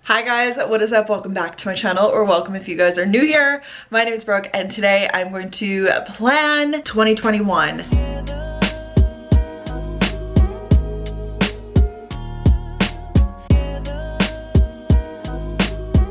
Hi guys, what is up? Welcome back to my channel, or welcome if you guys are new here. My name is Brooke and today I'm going to plan 2021.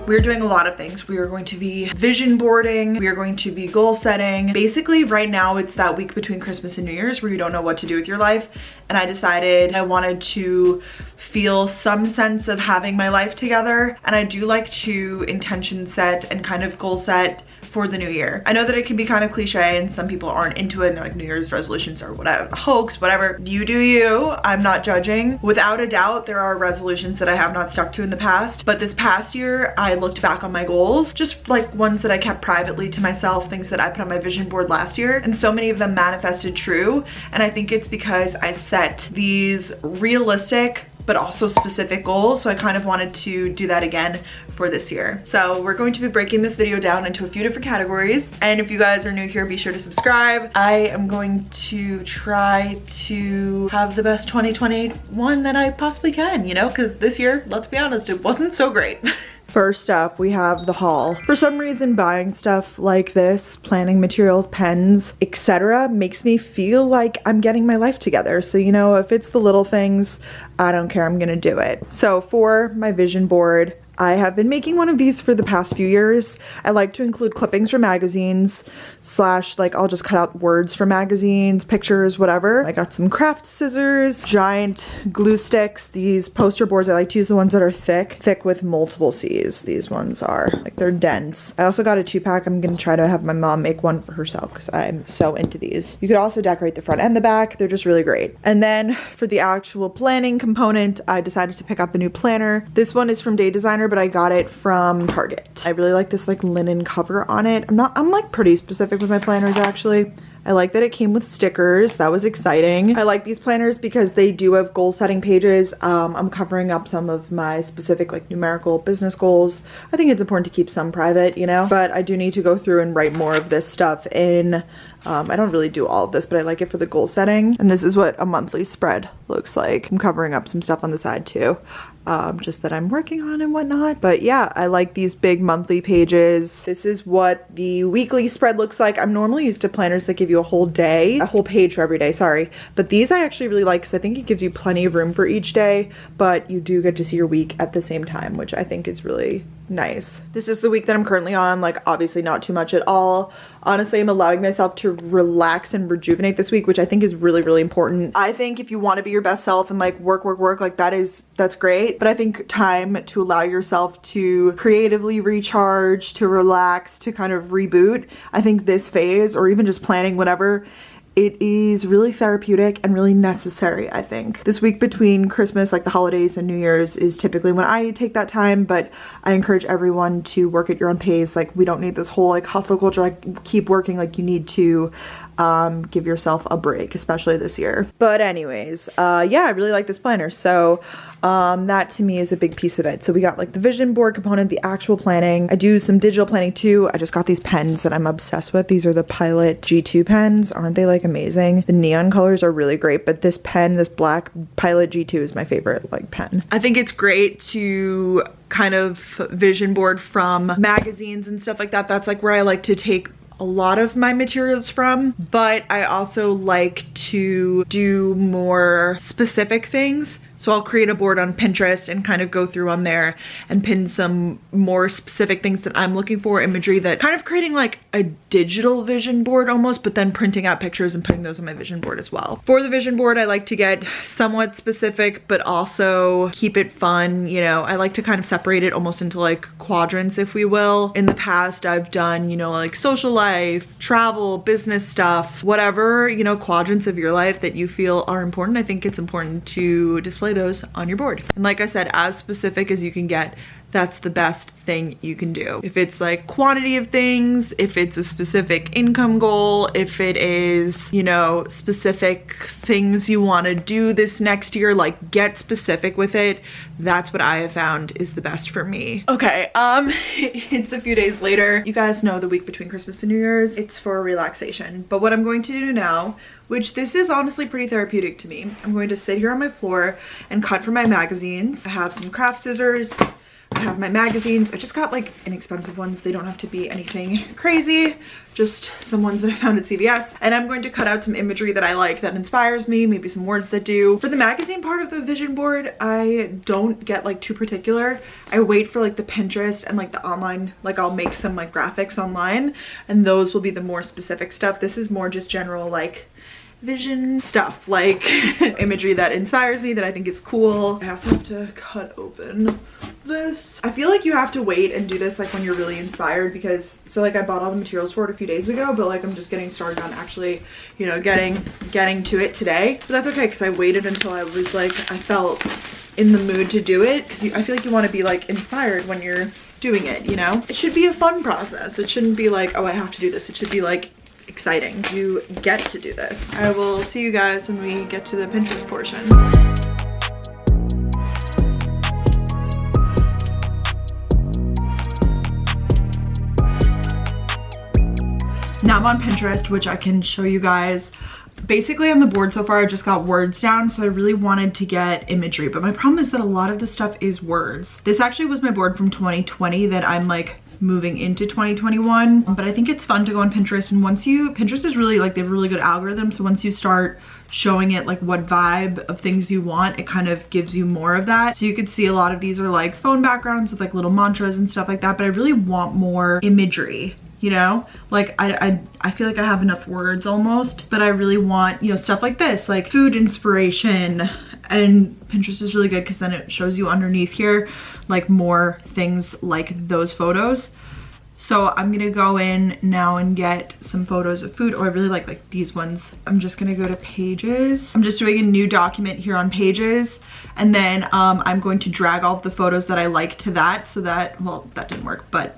We're doing a lot of things. We are going to be vision boarding. We are going to be goal setting. Basically, right now it's that week between Christmas and New Year's where you don't know what to do with your life. And I decided I wanted to feel some sense of having my life together. And I do like to intention set and kind of goal set for the new year. I know that it can be kind of cliche and some people aren't into it and they're like New Year's resolutions or whatever, hoax, whatever. You do you. I'm not judging. Without a doubt, there are resolutions that I have not stuck to in the past. But this past year, I looked back on my goals, just like ones that I kept privately to myself, things that I put on my vision board last year. And so many of them manifested true. And I think it's because I set these realistic but also specific goals. So I kind of wanted to do that again for this year. So we're going to be breaking this video down into a few different categories. And if you guys are new here, be sure to subscribe. I am going to try to have the best 2021 that I possibly can, you know, because this year, let's be honest, it wasn't so great. First up, we have the haul. For some reason, buying stuff like this, planning materials, pens, etc., makes me feel like I'm getting my life together. So, you know, if it's the little things, I don't care, I'm gonna do it. So for my vision board, I have been making one of these for the past few years. I like to include clippings from magazines, slash like I'll just cut out words from magazines, pictures, whatever. I got some craft scissors, giant glue sticks. These poster boards, I like to use the ones that are thick with multiple C's. These ones are, like, they're dense. I also got a 2-pack. I'm gonna try to have my mom make one for herself because I'm so into these. You could also decorate the front and the back. They're just really great. And then for the actual planning component, I decided to pick up a new planner. This one is from Day Designer, but I got it from Target. I really like this like linen cover on it. I'm like pretty specific with my planners actually. I like that it came with stickers. That was exciting. I like these planners because they do have goal setting pages. I'm covering up some of my specific like numerical business goals. I think it's important to keep some private, you know, but I do need to go through and write more of this stuff in. I don't really do all of this, but I like it for the goal setting. And this is what a monthly spread looks like. I'm covering up some stuff on the side too. Just that I'm working on and whatnot. But yeah, I like these big monthly pages. This is what the weekly spread looks like. I'm normally used to planners that give you a whole day, a whole page for every day, sorry. But these I actually really like because I think it gives you plenty of room for each day, but you do get to see your week at the same time, which I think is really nice. This is the week that I'm currently on, like obviously not too much at all. Honestly, I'm allowing myself to relax and rejuvenate this week, which I think is really, really important. I think if you want to be your best self and like work, like that's great. But I think time to allow yourself to creatively recharge, to relax, to kind of reboot. I think this phase, or even just planning whatever, it is really therapeutic and really necessary, I think. This week between Christmas, like the holidays and New Year's, is typically when I take that time, but I encourage everyone to work at your own pace. Like, we don't need this whole like hustle culture, like keep working. Like, you need to give yourself a break, especially this year. But anyways, yeah, I really like this planner. So that to me is a big piece of it. So we got like the vision board component, the actual planning. I do some digital planning too. I just got these pens that I'm obsessed with. These are the Pilot G2 pens. Aren't they like amazing? The neon colors are really great, but this pen, this black Pilot G2 is my favorite like pen. I think it's great to kind of vision board from magazines and stuff like that. That's like where I like to take a lot of my materials from, but I also like to do more specific things. So I'll create a board on Pinterest and kind of go through on there and pin some more specific things that I'm looking for, imagery, that kind of creating like a digital vision board almost, but then printing out pictures and putting those on my vision board as well. For the vision board, I like to get somewhat specific, but also keep it fun. You know, I like to kind of separate it almost into like quadrants, if we will. In the past, I've done, you know, like social life, travel, business stuff, whatever, you know, quadrants of your life that you feel are important. I think it's important to display those on your board. And like I said, as specific as you can get, that's the best thing you can do. If it's like quantity of things, if it's a specific income goal, if it is, you know, specific things you want to do this next year, like get specific with it. That's what I have found is the best for me. Okay, it's a few days later. You guys know the week between Christmas and New Year's, it's for relaxation. But what I'm going to do now, which this is honestly pretty therapeutic to me, I'm going to sit here on my floor and cut from my magazines. I have some craft scissors, I have my magazines. I just got like inexpensive ones. They don't have to be anything crazy, just some ones that I found at CVS. And I'm going to cut out some imagery that I like, that inspires me, maybe some words that do. For the magazine part of the vision board, I don't get like too particular. I wait for like the Pinterest and like the online, like I'll make some like graphics online, and those will be the more specific stuff. This is more just general like vision stuff, like imagery that inspires me, that I think is cool. I also have to cut open this. I feel like you have to wait and do this like when you're really inspired, because so like I bought all the materials for it a few days ago, but like I'm just getting started on actually, you know, getting to it today. But that's okay, because I waited until I was like, I felt in the mood to do it, because I feel like you want to be like inspired when you're doing it, you know? It should be a fun process. It shouldn't be like, oh, I have to do this. It should be like exciting. You get to do this. I will see you guys when we get to the Pinterest portion. Now I'm on Pinterest, which I can show you guys. Basically on the board so far, I just got words down, so I really wanted to get imagery, but my problem is that a lot of the stuff is words. This actually was my board from 2020 that I'm like moving into 2021, but I think it's fun to go on Pinterest. And Pinterest is really like, they have a really good algorithm, so once you start showing it like what vibe of things you want, it kind of gives you more of that. So you could see a lot of these are like phone backgrounds with like little mantras and stuff like that, but I really want more imagery, you know? Like I feel like I have enough words almost, but I really want, you know, stuff like this, like food inspiration. And Pinterest is really good because then it shows you underneath here like more things like those photos. So I'm gonna go in now and get some photos of food. Oh, I really like these ones. I'm just gonna go to pages. I'm just doing a new document here on pages. And then I'm going to drag all of the photos that I like to that, so that, well, that didn't work, but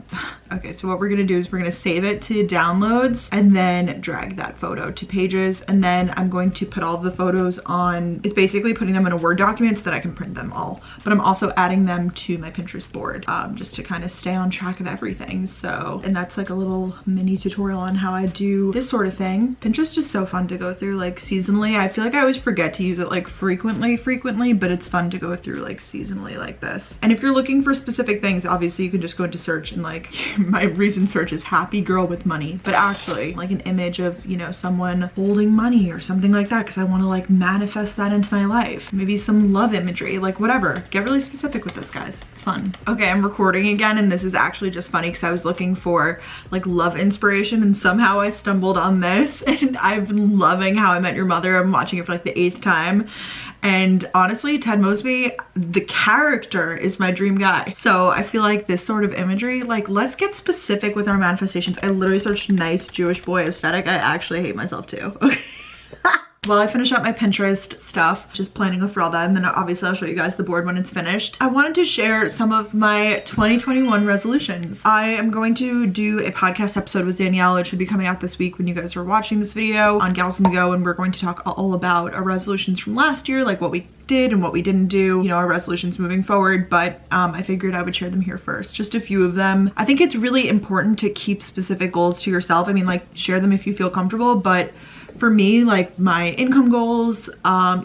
okay. So what we're gonna do is we're gonna save it to downloads and then drag that photo to pages. And then I'm going to put all of the photos on, it's basically putting them in a Word document so that I can print them all. But I'm also adding them to my Pinterest board just to kind of stay on track of everything. So, and that's like a little mini tutorial on how I do this sort of thing. Pinterest is so fun to go through like seasonally. I feel like I always forget to use it like frequently, but it's fun to go through like seasonally like this. And if you're looking for specific things, obviously you can just go into search and like my recent search is happy girl with money, but actually like an image of, you know, someone holding money or something like that, because I want to like manifest that into my life. Maybe some love imagery, like whatever. Get really specific with this, guys. It's fun. Okay, I'm recording again, and this is actually just funny because I was looking for like love inspiration and somehow I stumbled on this, and I've been loving How I Met Your Mother. I'm watching it for like the 8th time. And honestly, Ted Mosby, the character, is my dream guy. So I feel like this sort of imagery, like let's get specific with our manifestations. I literally searched nice Jewish boy aesthetic. I actually hate myself too. Okay. While I finish up my Pinterest stuff, just planning for all that, and then obviously I'll show you guys the board when it's finished. I wanted to share some of my 2021 resolutions. I am going to do a podcast episode with Danielle. It should be coming out this week when you guys are watching this video on Gals on the Go, and we're going to talk all about our resolutions from last year, like what we did and what we didn't do, you know, our resolutions moving forward. But I figured I would share them here first, just a few of them. I think it's really important to keep specific goals to yourself. I mean, like share them if you feel comfortable, but for me, like my income goals,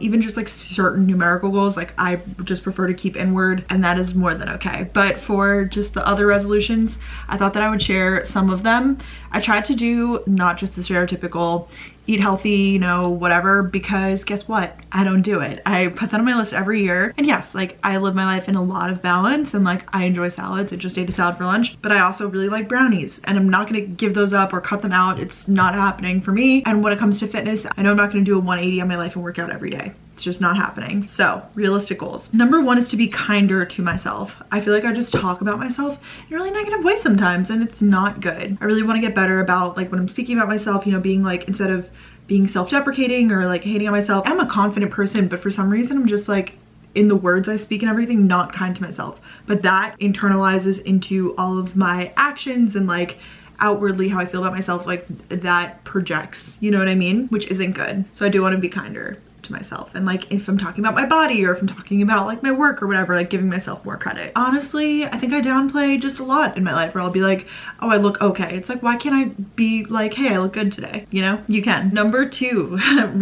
even just like certain numerical goals, like I just prefer to keep inward, and that is more than okay. But for just the other resolutions, I thought that I would share some of them. I tried to do not just the stereotypical eat healthy, you know, whatever, because guess what? I don't do it. I put that on my list every year. And yes, like I live my life in a lot of balance, and like I enjoy salads. I just ate a salad for lunch, but I also really like brownies, and I'm not gonna give those up or cut them out. It's not happening for me. And when it comes to fitness, I know I'm not gonna do a 180 on my life and work out every day. It's just not happening. So realistic goals. Number one is to be kinder to myself. I feel like I just talk about myself in a really negative way sometimes, and it's not good. I really want to get better about like when I'm speaking about myself, you know, being like, instead of being self-deprecating or like hating on myself. I'm a confident person, but for some reason I'm just like, in the words I speak and everything, not kind to myself. But that internalizes into all of my actions, and like outwardly how I feel about myself, like that projects, you know what I mean? Which isn't good. So I do want to be kinder to to myself. And like if I'm talking about my body or if I'm talking about like my work or whatever, like giving myself more credit. Honestly, I think I downplay just a lot in my life where I'll be like, oh, I look okay. It's like, why can't I be like, hey, I look good today? You know, you can. Number 2,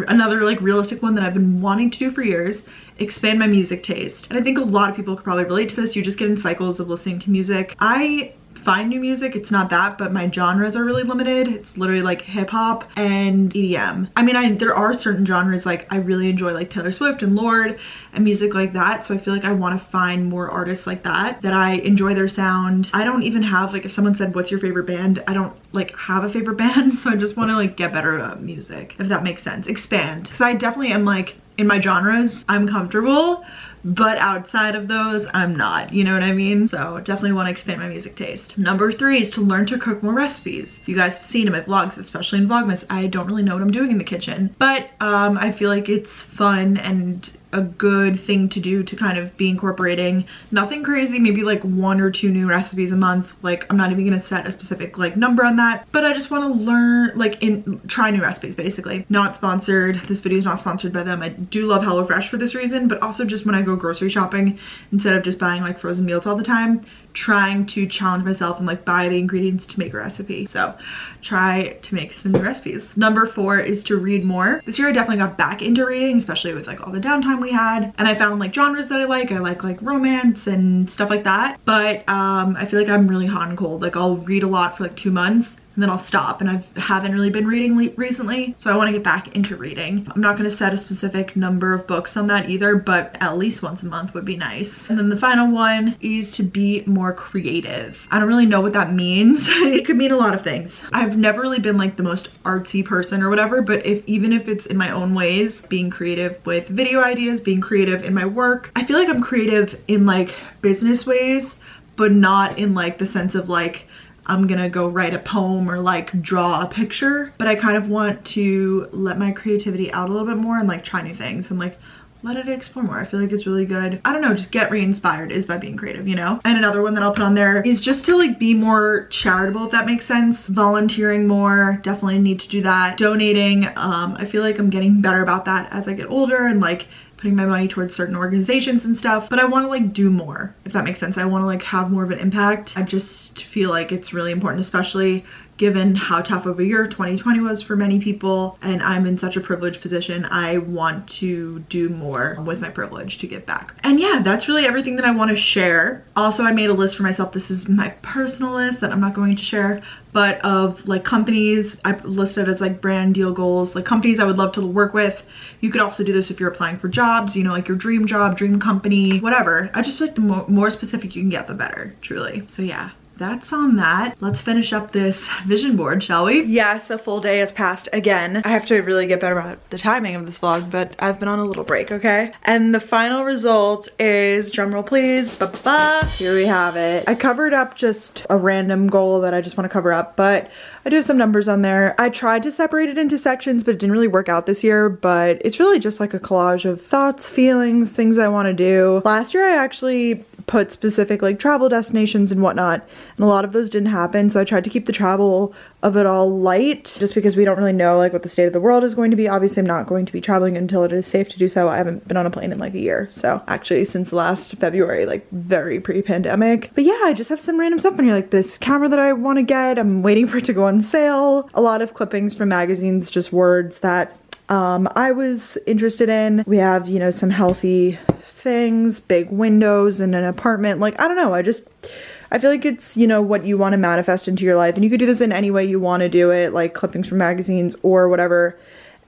another like realistic one that I've been wanting to do for years, expand my music taste. And I think a lot of people could probably relate to this. You just get in cycles of listening to music. I find new music, it's not that, but my genres are really limited. It's literally like hip hop and EDM. I mean, there are certain genres like I really enjoy, like Taylor Swift and Lorde and music like that. So I feel like I want to find more artists like that I enjoy their sound. I don't even have, like, if someone said what's your favorite band, I don't like have a favorite band. So I just want to like get better at music, if that makes sense. Expand, because I definitely am like, in my genres I'm comfortable, but outside of those I'm not, you know what I mean? So definitely want to expand my music taste. Number 3 is to learn to cook more recipes. You guys have seen in my vlogs, especially in Vlogmas, I don't really know what I'm doing in the kitchen, but I feel like it's fun and a good thing to do to kind of be incorporating. Nothing crazy, maybe like 1 or 2 new recipes a month. Like I'm not even gonna set a specific like number on that, but I just want to learn, like try new recipes basically. Not sponsored, this video is not sponsored by them. I do love HelloFresh for this reason, but also just when I go grocery shopping, instead of just buying like frozen meals all the time, trying to challenge myself and like buy the ingredients to make a recipe. So try to make some new recipes. Number 4 is to read more. This year I definitely got back into reading, especially with like all the downtime we had, and I found like genres that I like romance and stuff like that. But I feel like I'm really hot and cold. Like I'll read a lot for like 2 months and then I'll stop, and I haven't really been reading recently, so I want to get back into reading. I'm not going to set a specific number of books on that either, but at least once a month would be nice. And then the final one is to be more creative. I don't really know what that means. It could mean a lot of things. I've never really been like the most artsy person or whatever, but even if it's in my own ways, being creative with video ideas, being creative in my work. I feel like I'm creative in like business ways, but not in like the sense of like I'm gonna go write a poem or like draw a picture, but I kind of want to let my creativity out a little bit more and like try new things and like let it explore more. I feel like it's really good. I don't know, just get re-inspired is by being creative, you know? And another one that I'll put on there is just to like be more charitable, if that makes sense. Volunteering more, definitely need to do that. Donating, I feel like I'm getting better about that as I get older and like putting my money towards certain organizations and stuff, but I want to like do more, if that makes sense. I want to like have more of an impact. I just feel like it's really important, especially given how tough of a year 2020 was for many people, and I'm in such a privileged position. I want to do more with my privilege to give back. And yeah, that's really everything that I want to share. Also, I made a list for myself. This is my personal list that I'm not going to share, but of like companies I listed as like brand deal goals, like companies I would love to work with. You could also do this if you're applying for jobs, you know, like your dream job, dream company, whatever. I just feel like the more specific you can get, the better, truly. So yeah, that's on that. Let's finish up this vision board, shall we? Yes, a full day has passed again. I have to really get better about the timing of this vlog, but I've been on a little break, okay? And the final result is, drumroll please, ba-ba-ba. Here we have it. I covered up just a random goal that I just want to cover up, but I do have some numbers on there. I tried to separate it into sections, but it didn't really work out this year, but it's really just like a collage of thoughts, feelings, things I want to do. Last year I actually put specific like travel destinations and whatnot, and a lot of those didn't happen, so I tried to keep the travel of it all light, just because we don't really know like what the state of the world is going to be. Obviously I'm not going to be traveling until it is safe to do so. I haven't been on a plane in like a year, so actually since last February, like very pre-pandemic. But yeah, I just have some random stuff on here, like this camera that I want to get. I'm waiting for it to go on sale. A lot of clippings from magazines, just words that I was interested in. We have, you know, some healthy things, big windows in an apartment. Like, I don't know, I feel like it's, you know, what you want to manifest into your life, and you could do this in any way you want to do it, like clippings from magazines or whatever.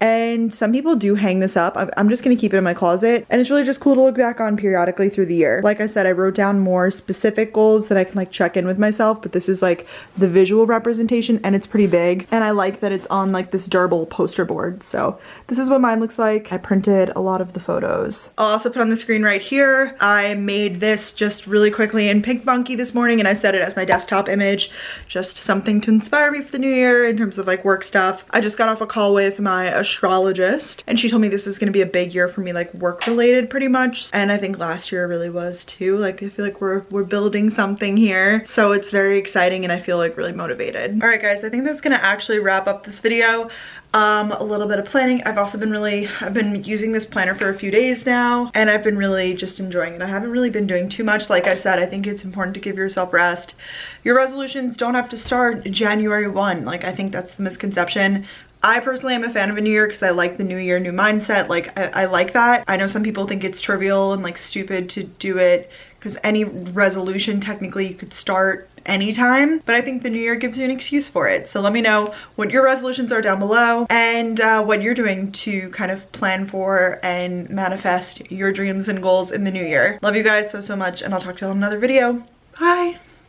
And some people do hang this up. I'm just going to keep it in my closet, and it's really just cool to look back on periodically through the year. Like I said, I wrote down more specific goals that I can like check in with myself, but this is like the visual representation, and it's pretty big, and I like that it's on like this durable poster board. So this is what mine looks like. I printed a lot of the photos. I'll also put on the screen right here. I made this just really quickly in Pink Monkey this morning, and I set it as my desktop image, just something to inspire me for the new year in terms of like work stuff. I just got off a call with my astrologist, and she told me this is gonna be a big year for me, like work related pretty much. And I think last year really was too. Like I feel like we're building something here. So it's very exciting and I feel like really motivated. All right guys, I think that's gonna actually wrap up this video. A little bit of planning. I've been using this planner for a few days now and I've been really just enjoying it. I haven't really been doing too much. Like I said, I think it's important to give yourself rest. Your resolutions don't have to start January 1. Like I think that's the misconception. I personally am a fan of a new year because I like the new year, new mindset. Like I like that. I know some people think it's trivial and like stupid to do it because any resolution technically you could start anytime, but I think the new year gives you an excuse for it. So let me know what your resolutions are down below and what you're doing to kind of plan for and manifest your dreams and goals in the new year. Love you guys so much and I'll talk to you on another video. Bye.